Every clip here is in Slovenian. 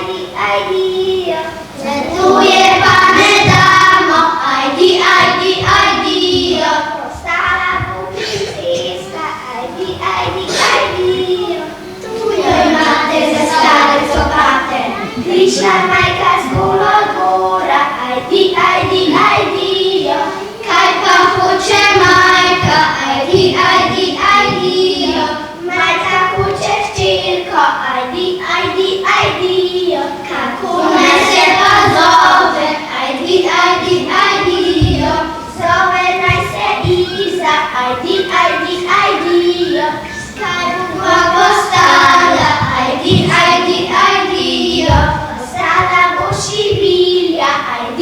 ID. Żartuje pane damo, ID. Stara publicysta, ID. Tu joj máte ze starym copatem, liczna majka z góra góra, ID. Kaj pan hucze majka, ID. Majka hucze wcilko, ID. Kakune się pazowe, ID. Zowe najse Iza, ID. Kaj błogostawia, ID. Osada Busiwilia, ID.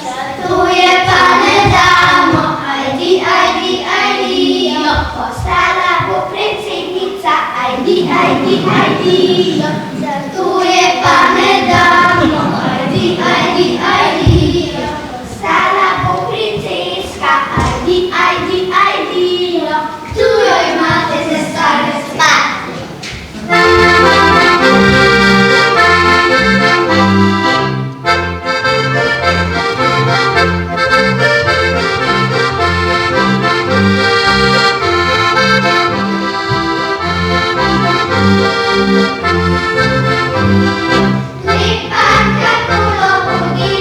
Żartuje pane damo, ID. Postala Bupredsjednica, ID. Żartuje pane damo, ID. Postala Buprincejska, ID. Tu joj máte ze staré spátky. Lipanka kulo budi,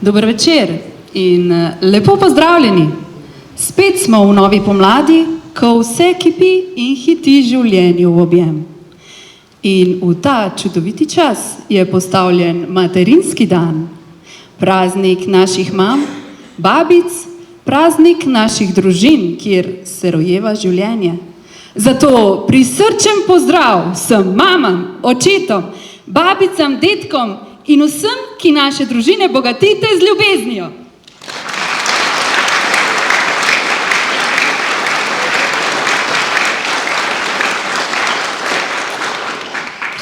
Dober večer in lepo pozdravljeni. Spet smo v novi pomladi, ko vse kipi in hiti življenju v objem. In v ta čudoviti čas je postavljen materinski dan, praznik naših mam, babic, praznik naših družin, kjer se rojeva življenje. Zato prisrčen pozdrav vsem mamam, očetom, babicam, dedkom in vsem, ki naše družine bogatite z ljubeznijo.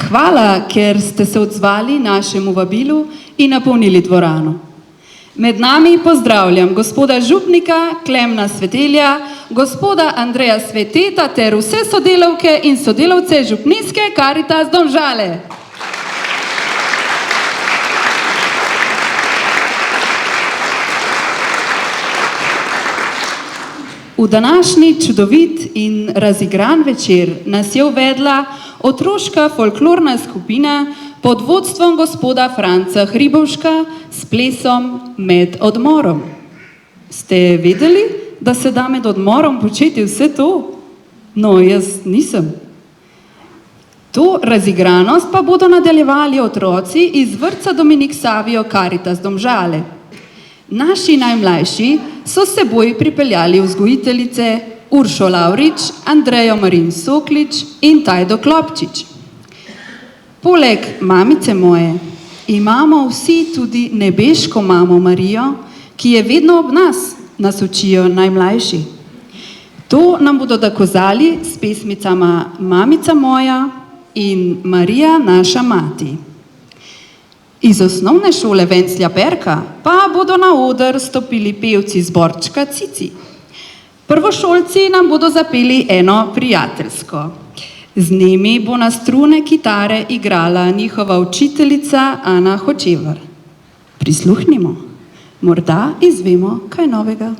Hvala, ker ste se odzvali našemu vabilu in napolnili dvorano. Med nami pozdravljam gospoda župnika Klemna Svetelja, gospoda Andreja Sveteta ter vse sodelavke in sodelavce župnijske Karitas Domžale. V današnji čudovit in razigran večer nas je uvedla otroška folklorna skupina pod vodstvom gospoda Franca Hribovška s plesom Med odmorom. Ste vedeli, da se da med odmorom početi vse to? No, jaz nisem. To razigranost pa bodo nadaljevali otroci iz vrtca Dominik Savio Karitas Domžale. Naši najmlajši so s seboj pripeljali vzgojiteljice Uršo Lavrič, Andrejo Marin Soklič in Tajdo Klopčič. Poleg mamice moje imamo vsi tudi nebeško mamo Marijo, ki je vedno ob nas, nas učijo najmlajši. To nam bodo dokazali s pesmicama Mamica moja in Marija naša mati. Iz osnovne šole Venclja Perka pa bodo na oder stopili pevci zborčka Cici. Prvošolci nam bodo zapeli eno prijateljsko. Z njimi bo na strune kitare igrala njihova učiteljica Ana Hočevar. Prisluhnimo, morda izvemo kaj novega.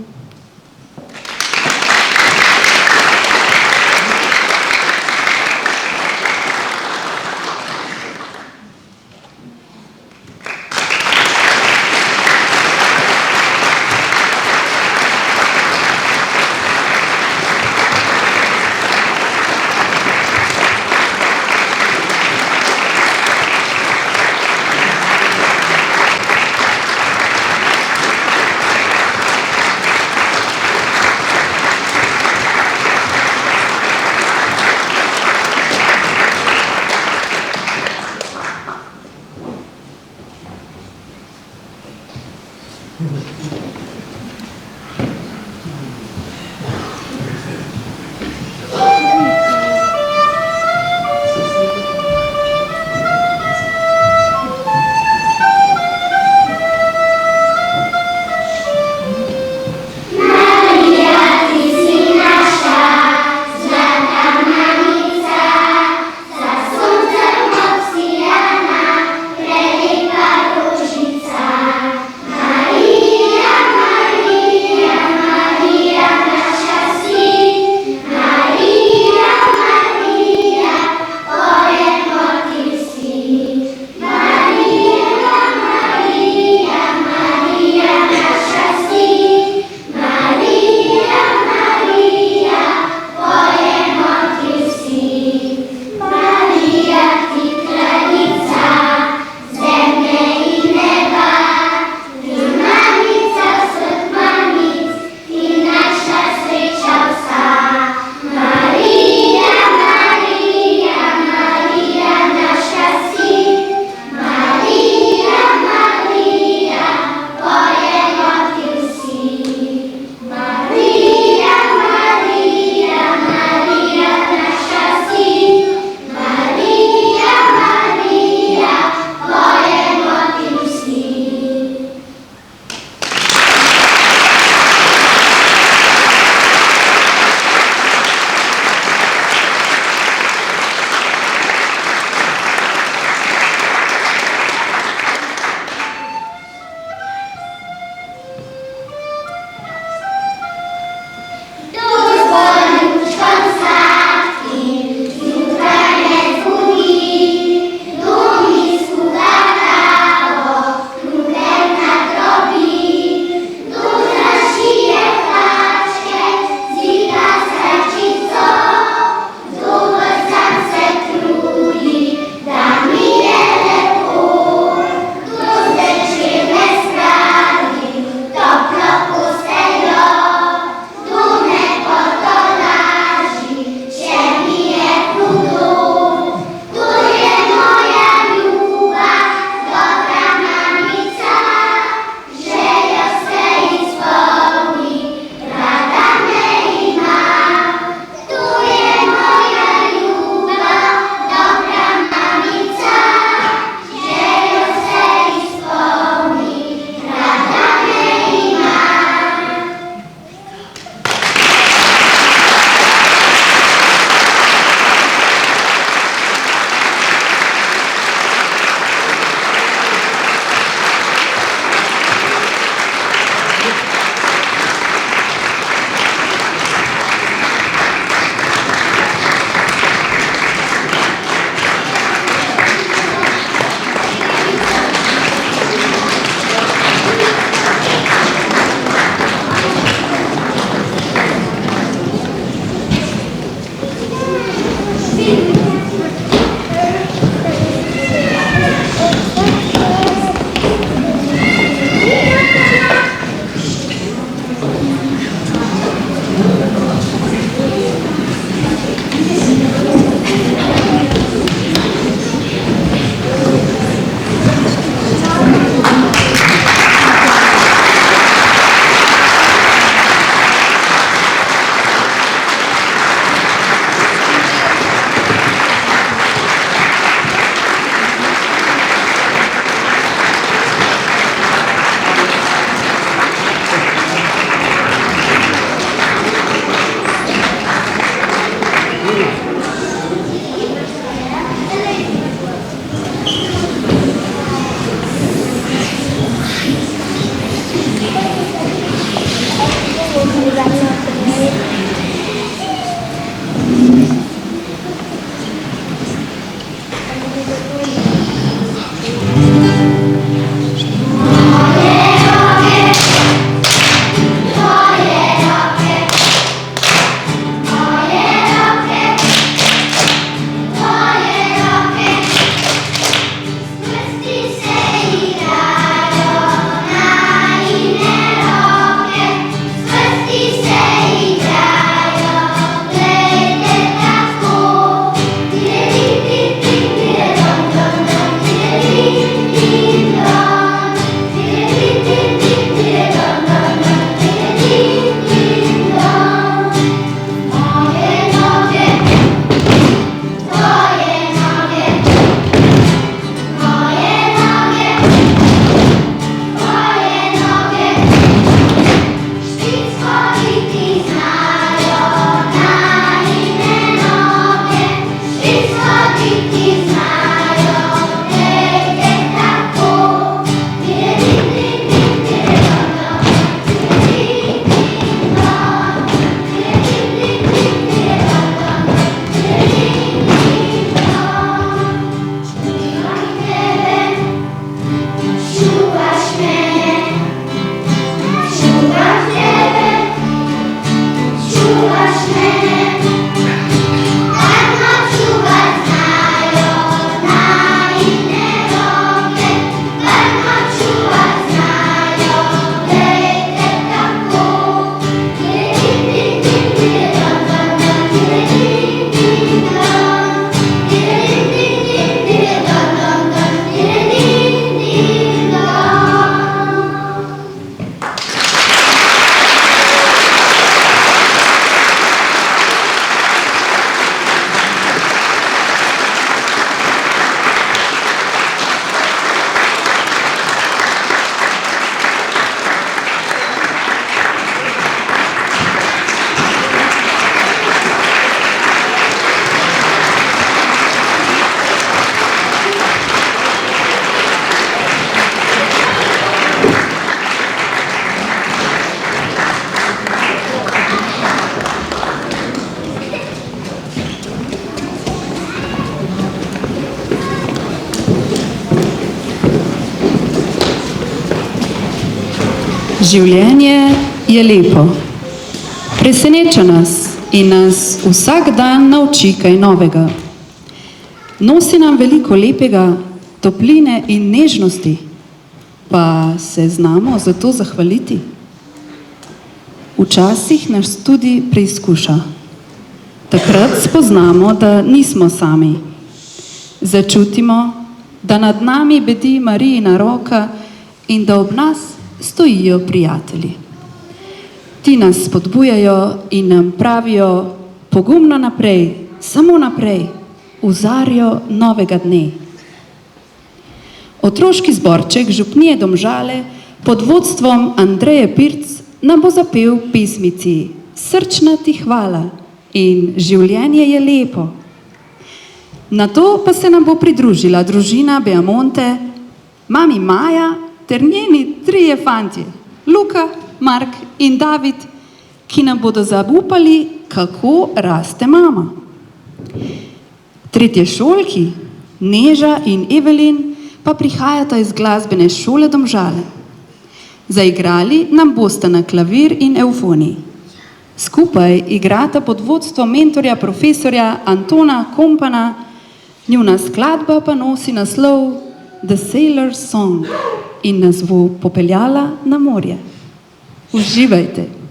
Življenje je lepo. Preseneča nas in nas vsak dan nauči kaj novega. Nosi nam veliko lepega, topline in nežnosti, pa se znamo za to zahvaliti. Včasih nas tudi preizkuša. Takrat spoznamo, da nismo sami. Začutimo, da nad nami bedi Marijina roka in da ob nas stojijo prijatelji. Ti nas spodbujajo in nam pravijo pogumno naprej, samo naprej, v zarjo novega dne. Otroški zborček Župnije Domžale pod vodstvom Andreje Pirc nam bo zapel pesmici Srčna ti hvala in Življenje je lepo. Nato pa se nam bo pridružila družina Beamonte, mami Maja ter njeni trije fantje, Luka, Mark in David, ki nam bodo zaupali, kako raste mama. Tretješolki, Neža in Evelin, pa prihajata iz glasbene šole Domžale. Zaigrali nam bosta na klavir in evfoniji. Skupaj igrata pod vodstvom mentorja profesorja Antona Kompana, njuna skladba pa nosi naslov The Sailor's Song in nas bo popeljala na morje. Uživajte!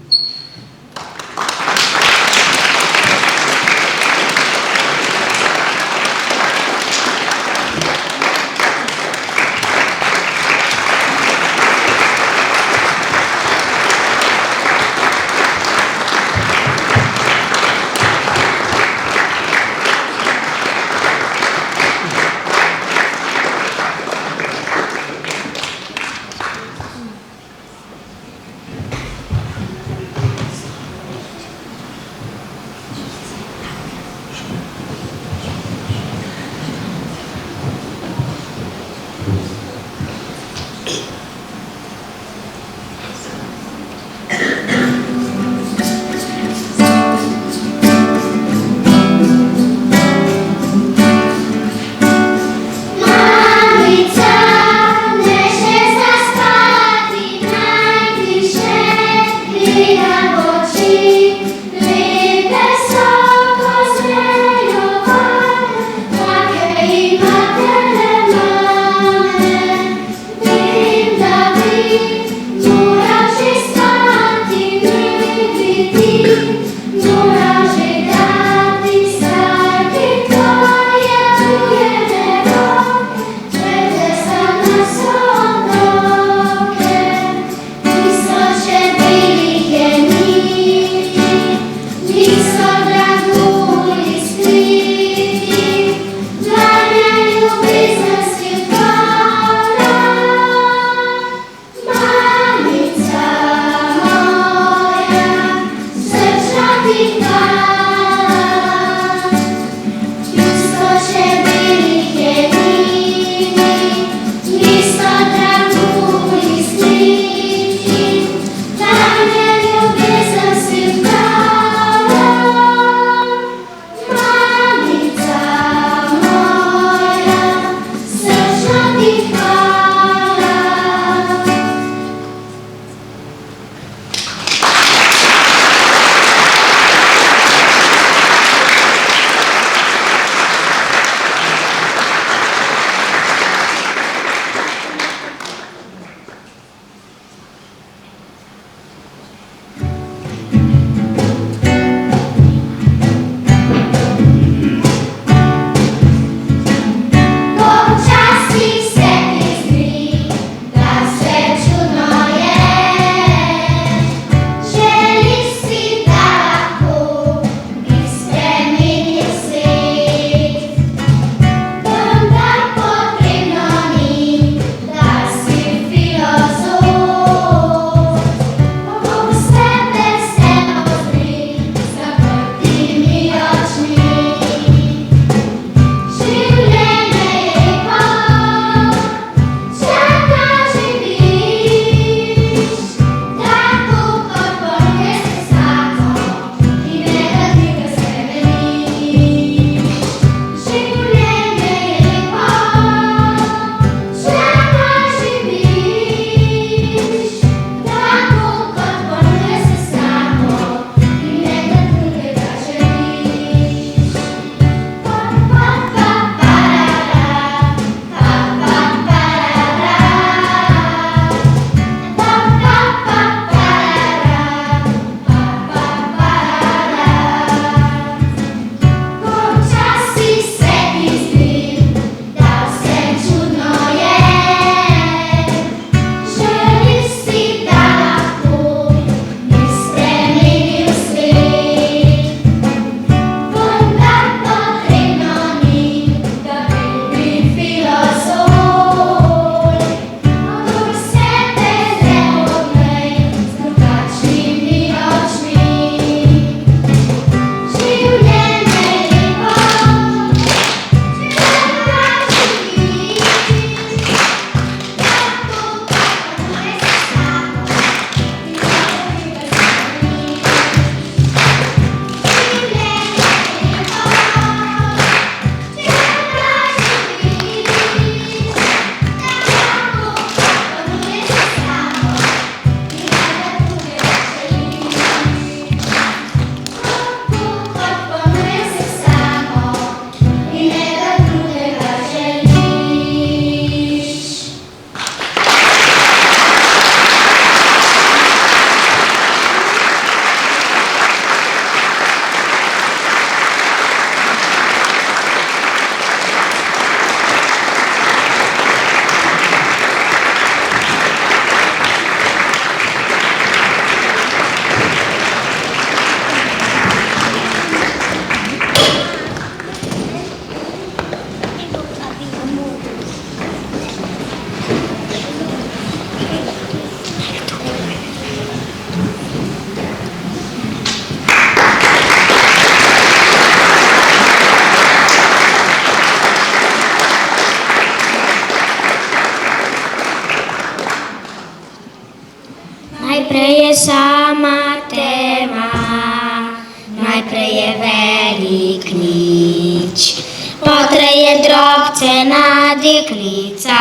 Najprej je velik nič, potem je drobcena deklica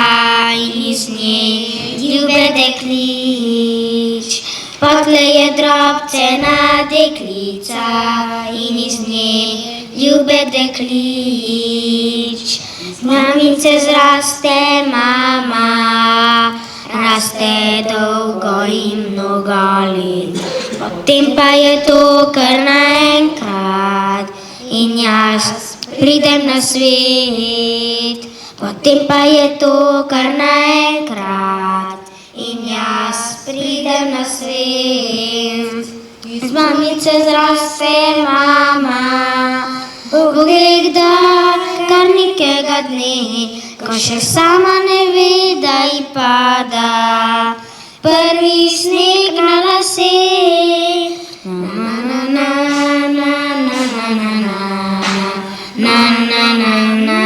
in iz nje ljube deklič. Potem je drobcena deklica in iz nje ljube deklič. Z mamice zraste mama, raste dolgo in mnogo let. Potem pa je to kar naenkrat in jaz pridem na svet. Potem pa je to kar naenkrat in jaz pridem na svet. Z mamice zraste mama, Boge kdaj, kar nekega dne, ko še sama ne ve, da ji pada prvi sneg na lase. Na na na na na na na na na na.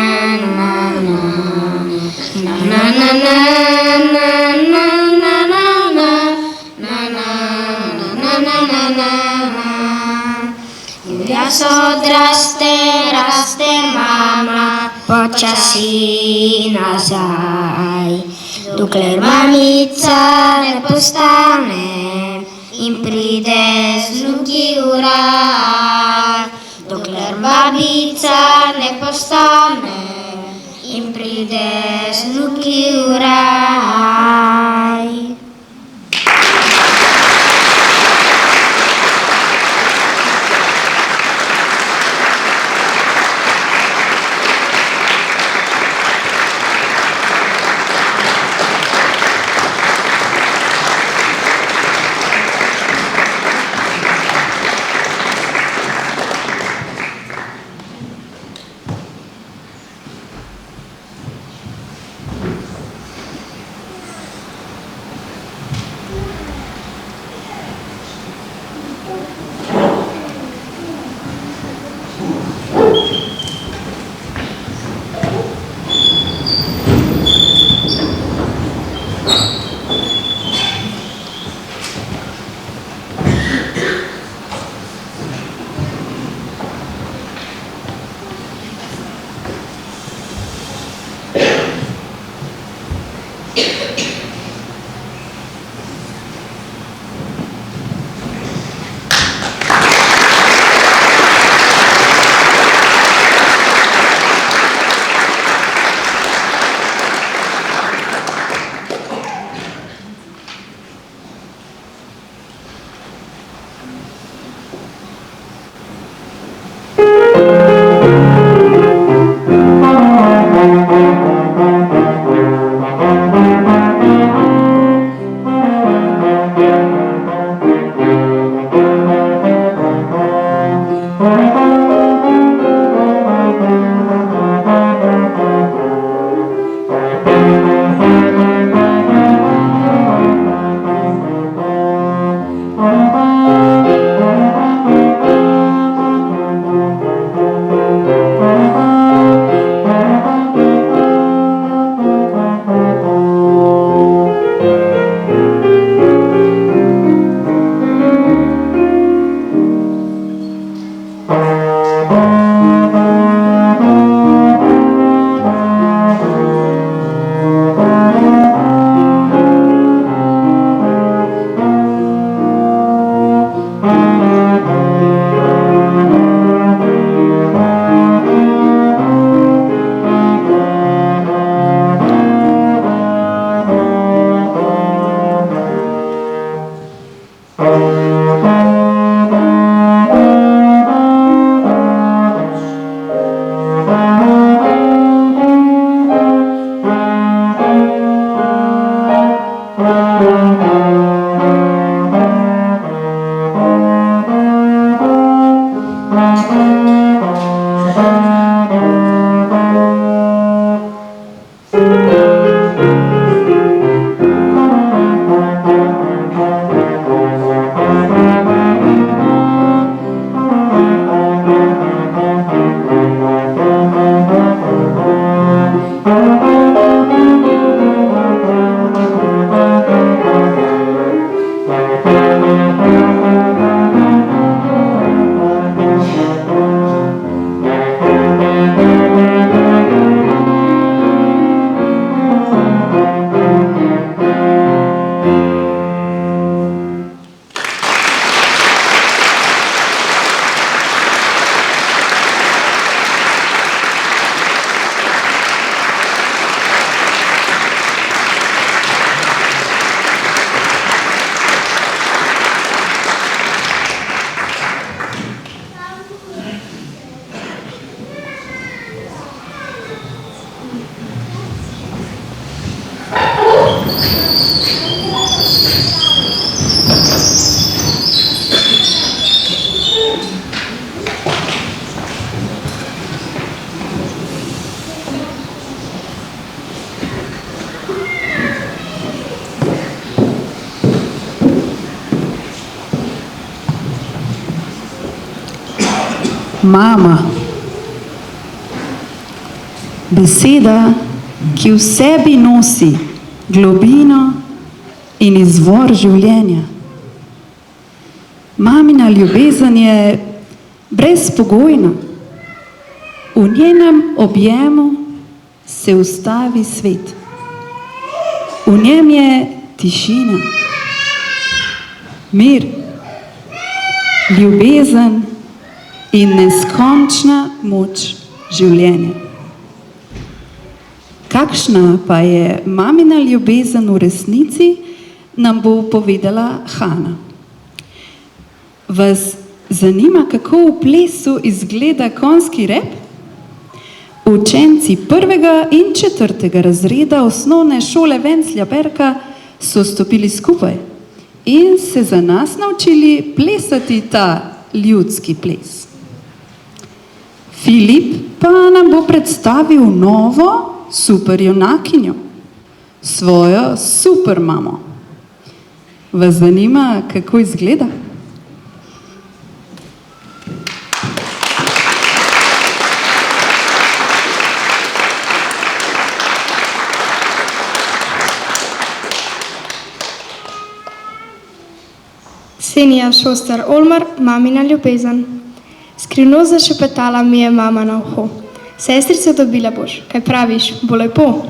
Jaz raste mama počasi nazaj, dokler mamica ne postane in pride z drugi v raj. Dokler babica ne postane in pride z drugi v raj. Mama. Beseda, ki v sebi nosi globino in izvor življenja. Mamina ljubezen je brezpogojna. V njenem objemu se ustavi svet. V njem je tišina, mir, ljubezen in neskončna moč življenja. Kakšna pa je mamina ljubezen v resnici, nam bo povedala Hana. Vas zanima, kako v plesu izgleda konjski rep? Učenci 1. in 4. razreda osnovne šole Venclja Berka so stopili skupaj in se za nas naučili plesati ta ljudski ples. Filip pa nam bo predstavil novo super junakinjo, svojo super mamo. Vas zanima, kako izgleda? Ksenija Šoster Olmar, mamina ljubezen. Skrivno zašepetala mi je mama na uho. Sestrico, dobila boš, kaj praviš, bo lepo?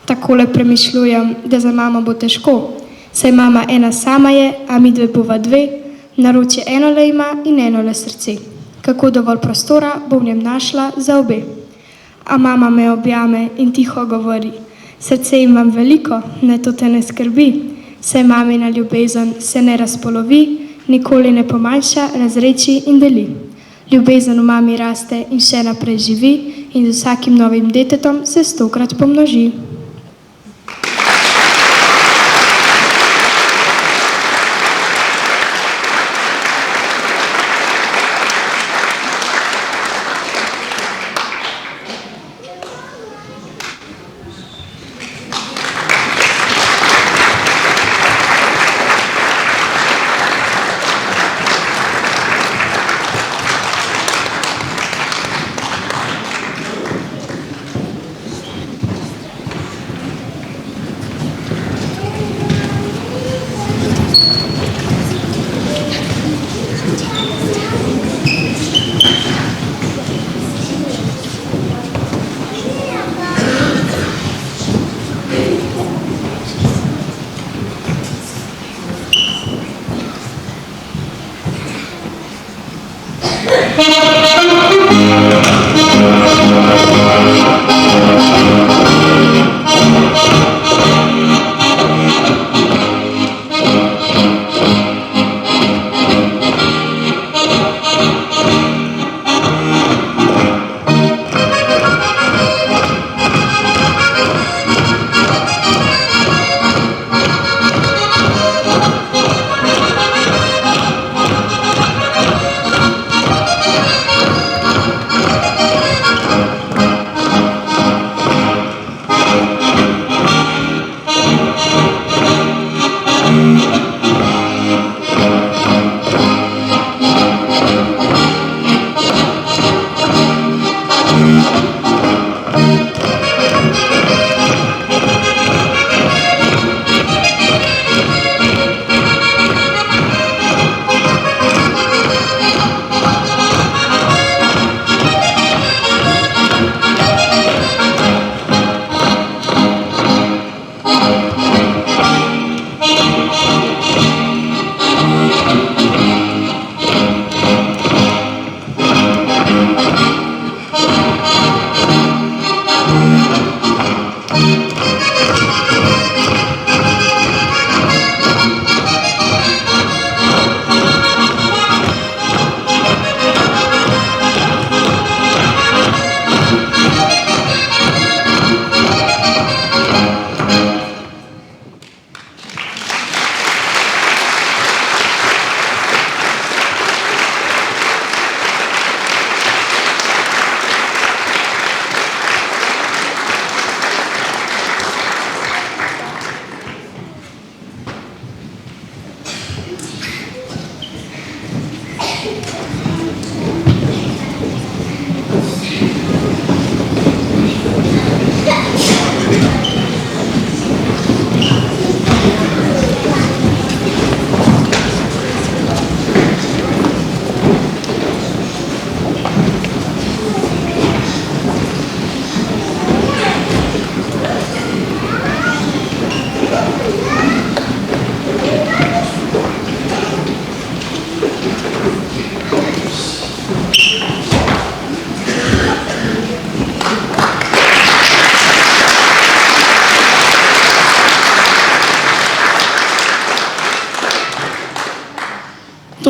Takole premišljujem, da za mamo bo težko. Saj mama ena sama je, a mi dve bova dve, naročje eno le ima in eno le srce. Kako dovolj prostora bo v njem našla za obe. A mama me objame in tiho govori: srce imam veliko, ne to te ne skrbi. Saj mamina ljubezen se ne razpolovi, nikoli ne pomanjša, razreči in deli. Ljubezen v mami raste in še naprej živi in z vsakim novim detetom se 100-krat pomnoži.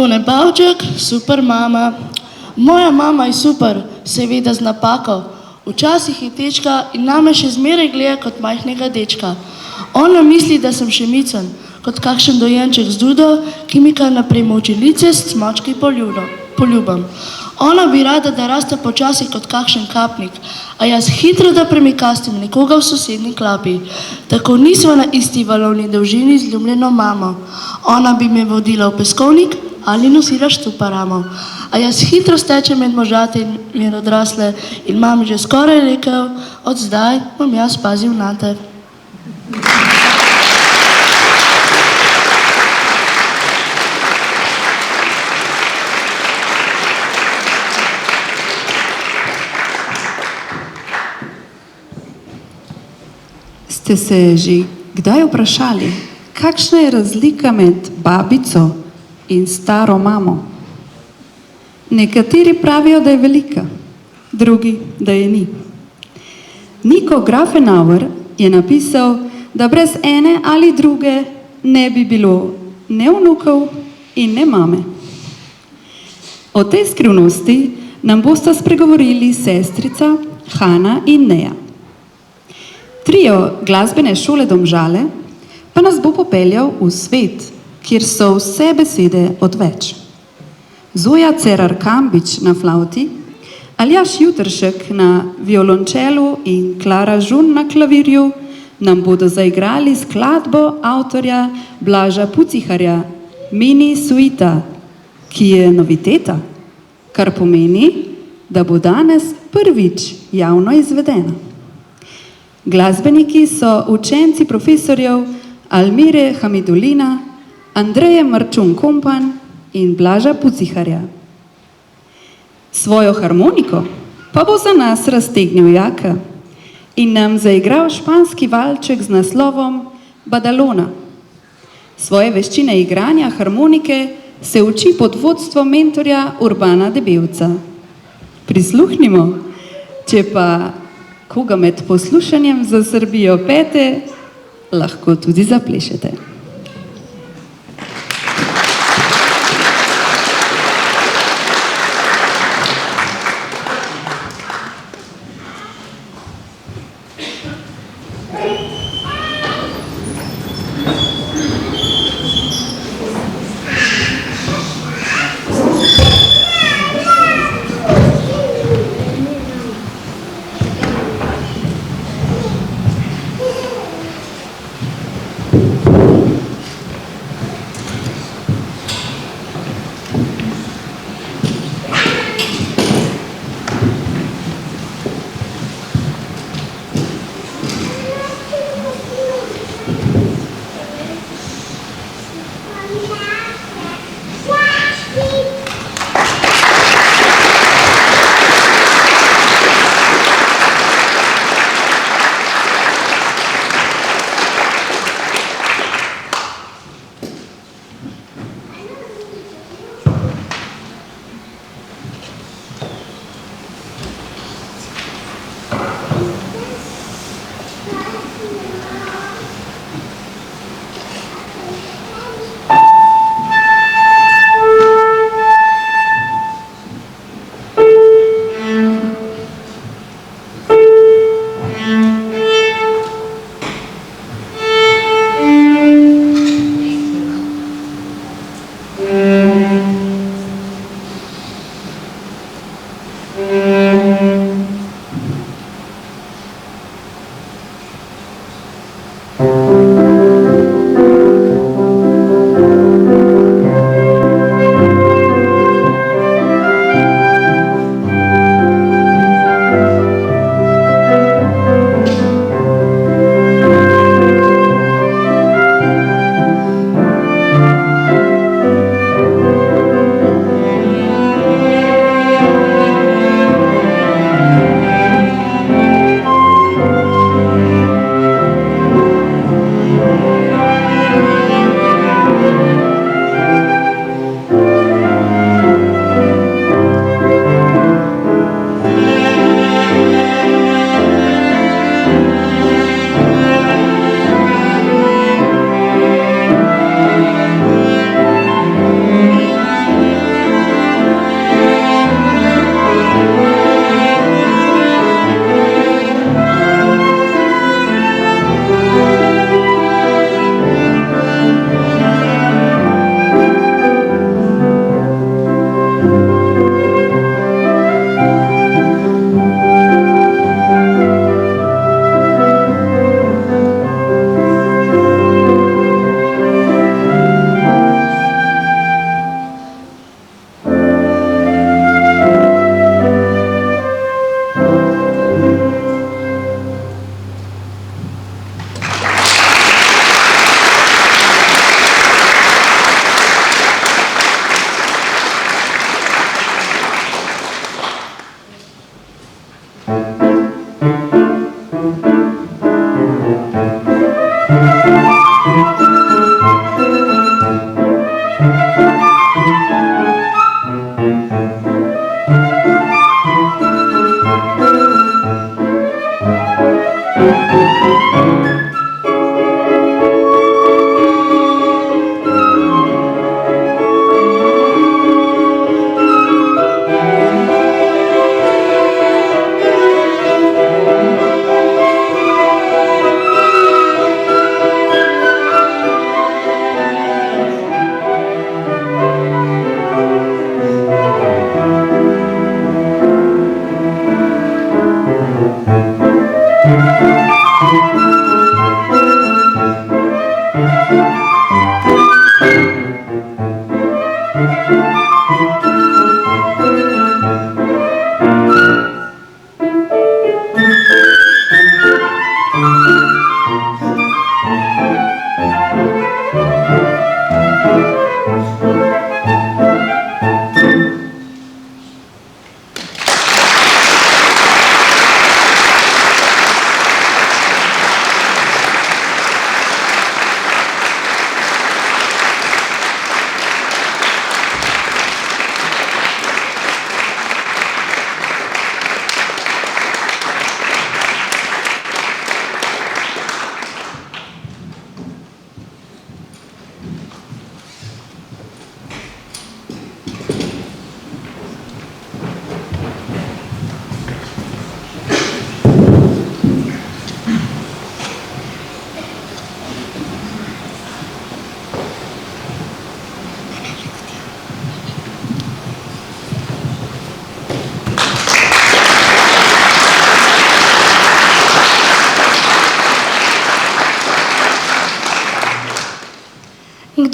Tone Bavček, super mama. Moja mama je super, seveda z napako. Včasih je tečka in name še zmeraj gleda kot majhnega dečka. Ona misli, da sem še micen, kot kakšen dojenček z dudo, ki mi kar naprej moči lice s cmočki poljubam. Ona bi rada, da raste počasi kot kakšen kapnik, a jaz hitro, da premikastim nekoga v sosednji klapi. Tako nismo na isti valovni dolžini z ljubljeno mamo. Ona bi me vodila v peskovnik ali nosila štuparamo. A jaz hitro stečem med možate in mir odrasle in mami že skoraj rekel, od zdaj bom jaz pazil nate. Ste se že kdaj vprašali, kakšna je razlika med babico in staro mamo? Nekateri pravijo, da je velika, drugi, da je ni. Nico Grafenauer je napisal, da brez ene ali druge ne bi bilo ne vnukov in ne mame. O tej skrivnosti nam bosta spregovorili sestrica Hana in Neja. Trio glasbene šole Domžale pa nas bo popeljal v svet, kjer so vse besede odveč. Zoja Cerar-Kambič na flauti, Aljaž Jutršek na violončelu in Klara Žun na klavirju nam bodo zaigrali skladbo avtorja Blaža Puciharja Mini Suita, ki je noviteta, kar pomeni, da bo danes prvič javno izvedena. Glasbeniki so učenci profesorjev Almire Hamidulina, Andreje Marčun-Kompan in Blaža Puciharja. Svojo harmoniko pa bo za nas raztegnil Jaka in nam zaigral španski valček z naslovom Badalona. Svoje veščine igranja harmonike se uči pod vodstvom mentorja Urbana Debevca. Prisluhnimo, če pa koga med poslušanjem zasrbijo pete, lahko tudi zaplešete.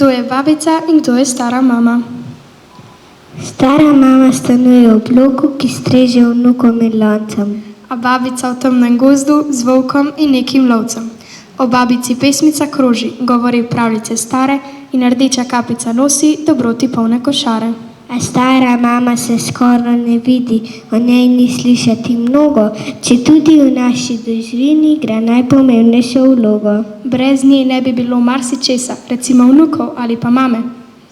Kdo je babica in kdo je stara mama? Stara mama stanuje v bloku, ki streže vnukom in loncem. A babica v temnem gozdu z volkom in nekim lovcem. O babici pesmica kroži, govori pravljice stare in rdeča kapica nosi dobroti polne košare. A stara mama se skoraj ne vidi, o njej ni slišati mnogo, če tudi v naši družini igra najpomembnejšo vlogo. Brez nje ne bi bilo marsičesa, recimo vnukov ali pa mame.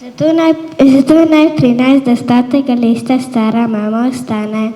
Zato naj pri nas do 100. leta stara mama ostane.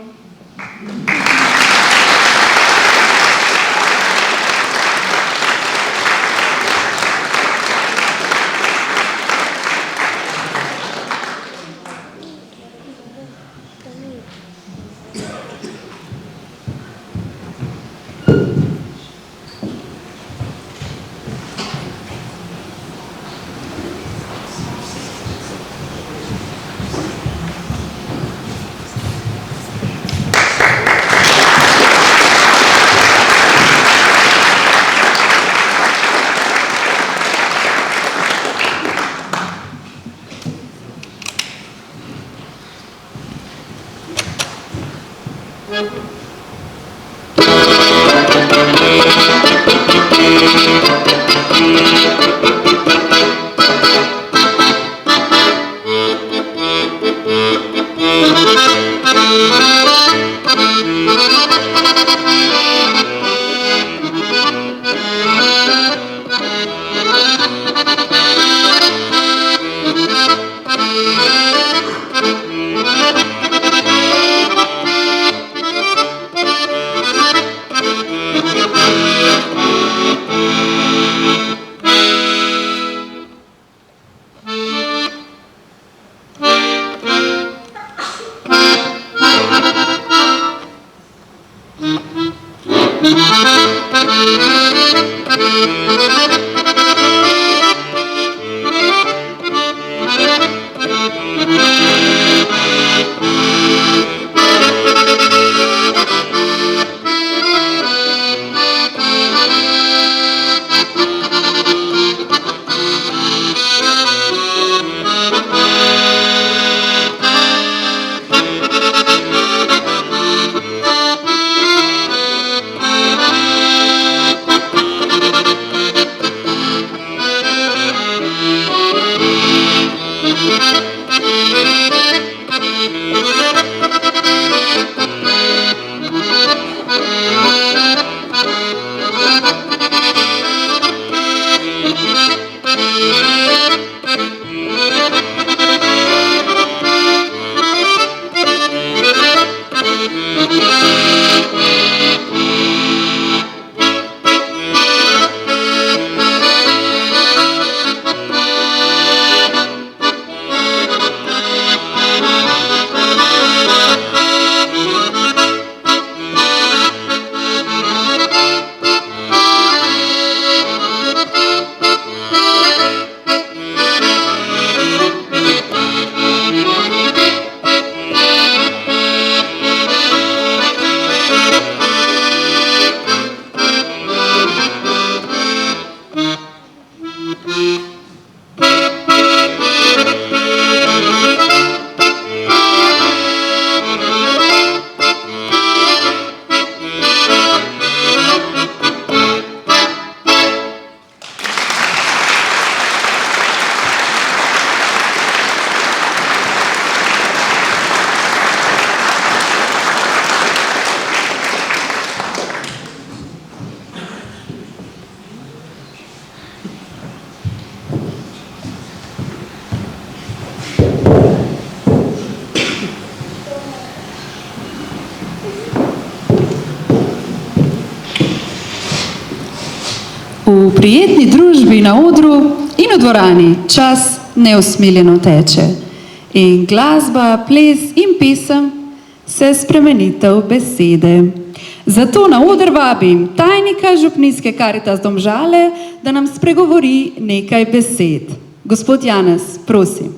V prijetni družbi na odru in v dvorani čas neusmiljeno teče. In glasba, ples in pesem se spremenita v besede. Zato na oder vabim tajnika župnijske Karitas Domžale, da nam spregovori nekaj besed. Gospod Janez, prosim.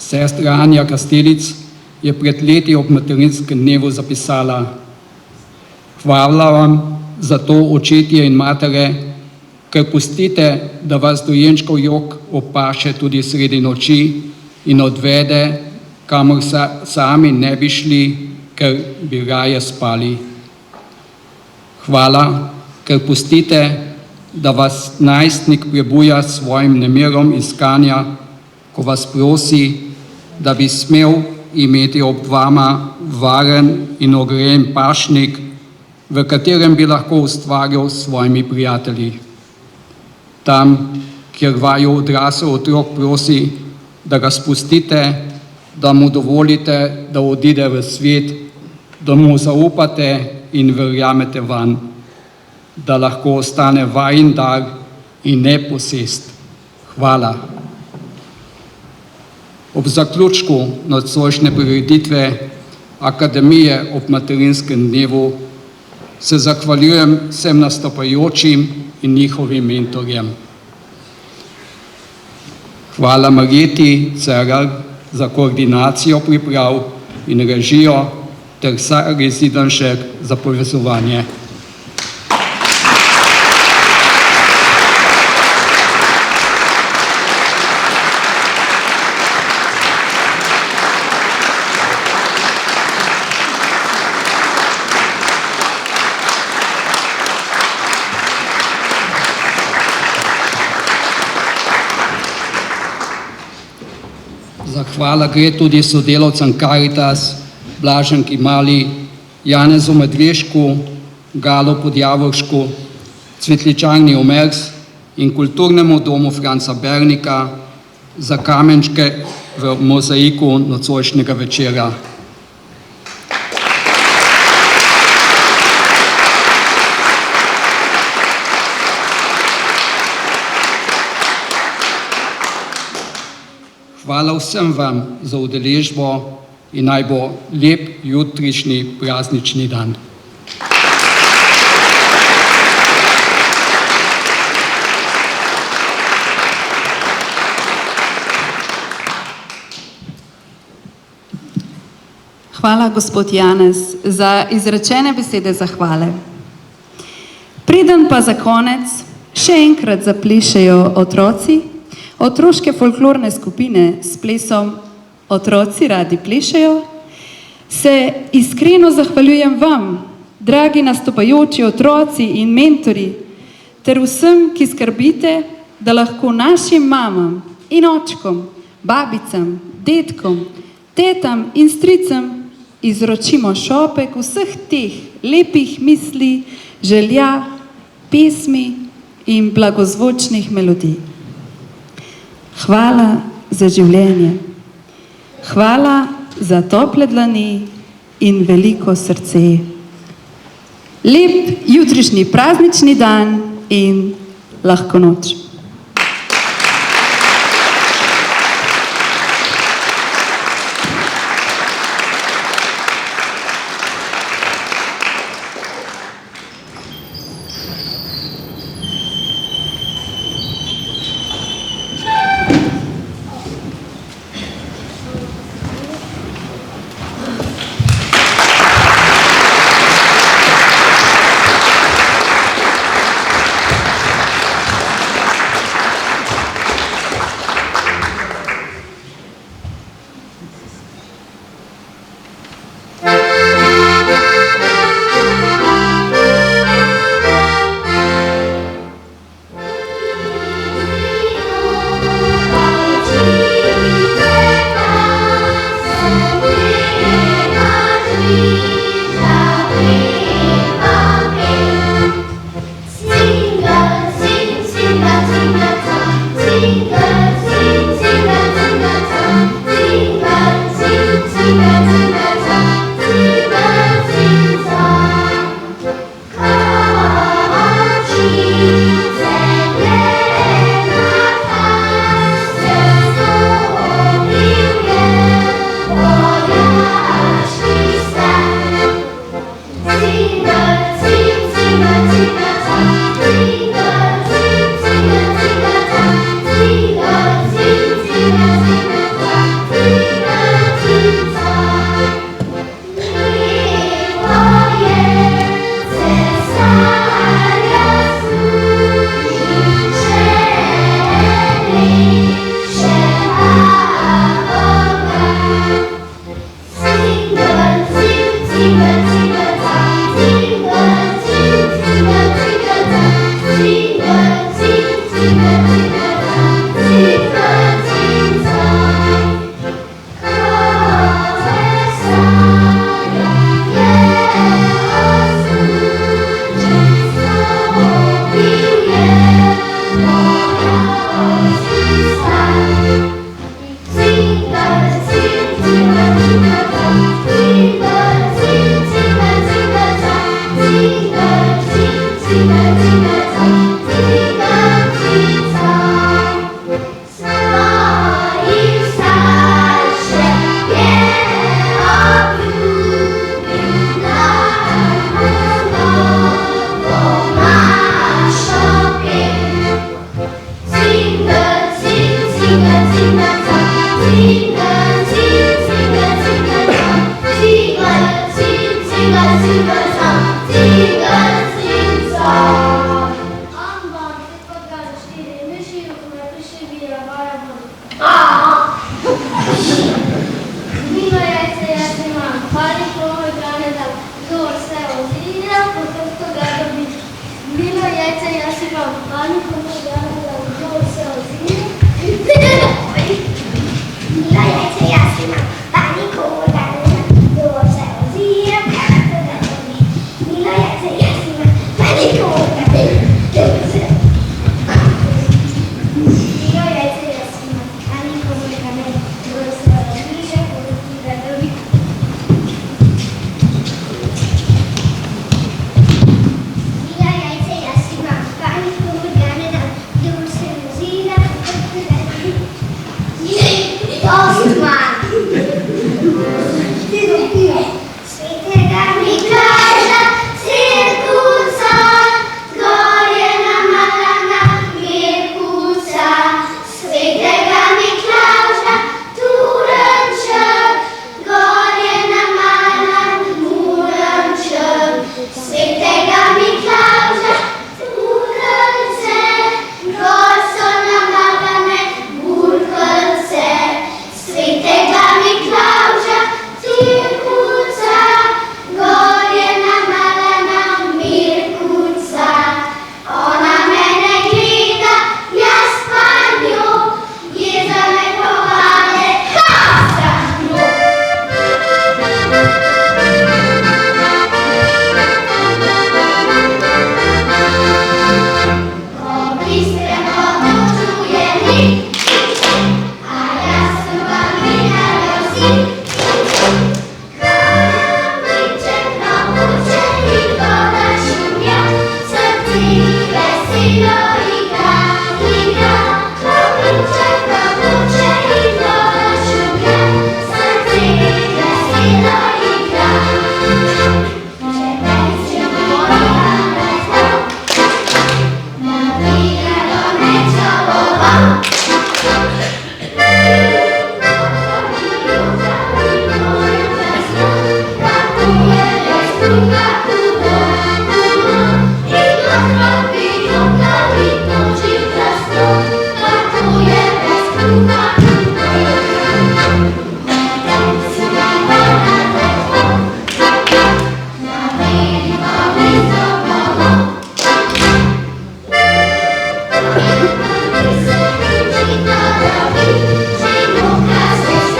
Sestra Anja Kastelic je pred leti ob materinskem dnevu zapisala: Hvala vam za to, očetje in matere, ker pustite, da vas dojenčkov jok opaše tudi sredi noči in odvede, kamor sami ne bi šli, ker bi raje spali. Hvala, ker pustite, da vas najstnik prebuja s svojim nemirom iskanja, ko vas prosi, da bi smel imeti ob vama varen in ogrejen pašnik, v katerem bi lahko ustvarjal s svojimi prijatelji. Tam, kjer vaju odrasel otrok prosi, da ga spustite, da mu dovolite, da odide v svet, da mu zaupate in verjamete van, da lahko ostane vajin dar in ne posest. Hvala. Ob zaključku nocojšnje prireditve Akademije ob materinskem dnevu se zahvaljujem vsem nastopajočim in njihovim mentorjem. Hvala Marjeti Cerar za koordinacijo priprav in režijo ter Sari Zidanšek za povezovanje. Zahvala gre tudi sodelavcem Karitas, Blaženki Mali, Janezu Medvešku, Galo Podjavoršku, Cvetličarni Omers in Kulturnemu domu Franca Bernika za kamenčke v mozaiku nocojšnjega večera. Hvala vsem vam za udeležbo in naj bo lep jutrišnji praznični dan. Hvala, gospod Janez, za izrečene besede zahvale. Preden pa za konec še enkrat zaplišejo otroci, otroške folklorne skupine s plesom Otroci radi plešejo, se iskreno zahvaljujem vam, dragi nastopajoči otroci in mentori, ter vsem, ki skrbite, da lahko našim mamam in očkom, babicam, dedkom, tetam in stricem izročimo šopek vseh teh lepih misli, želja, pesmi in blagozvočnih melodij. Hvala za življenje. Hvala za tople dlani in veliko srce. Lep jutrišnji praznični dan in lahko noč.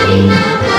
Sim,